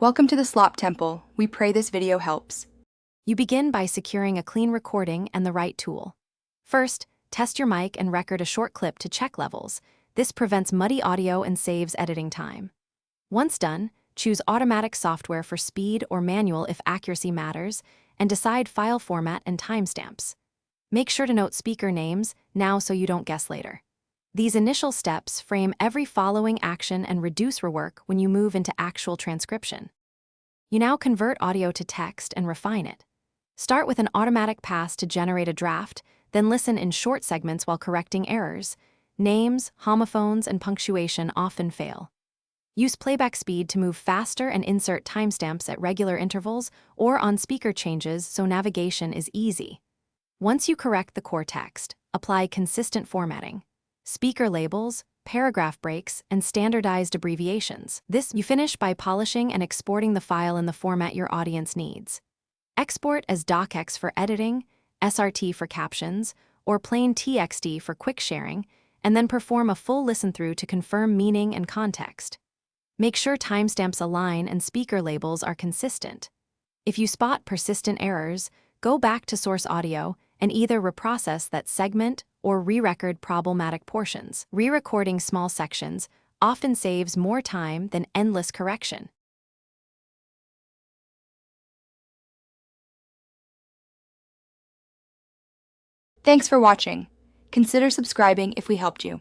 Welcome to the Slop Temple. We pray this video helps. You begin by securing a clean recording and the right tool. First, test your mic and record a short clip to check levels. This prevents muddy audio and saves editing time. Once done, choose automatic software for speed or manual if accuracy matters, and decide file format and timestamps. Make sure to note speaker names now so you don't guess later. These initial steps frame every following action and reduce rework when you move into actual transcription. You now convert audio to text and refine it. Start with an automatic pass to generate a draft, then listen in short segments while correcting errors. Names, homophones, and punctuation often fail. Use playback speed to move faster and insert timestamps at regular intervals or on speaker changes so navigation is easy. Once you correct the core text, apply consistent formatting. Speaker labels, paragraph breaks, and standardized abbreviations. You finish by polishing and exporting the file in the format your audience needs. Export as docx for editing, SRT for captions, or plain TXT for quick sharing, and then perform a full listen-through to confirm meaning and context. Make sure timestamps align and speaker labels are consistent. If you spot persistent errors, go back to source audio and either reprocess that segment or re-record problematic portions. Re-recording small sections often saves more time than endless correction. Thanks for watching. Consider subscribing if we helped you.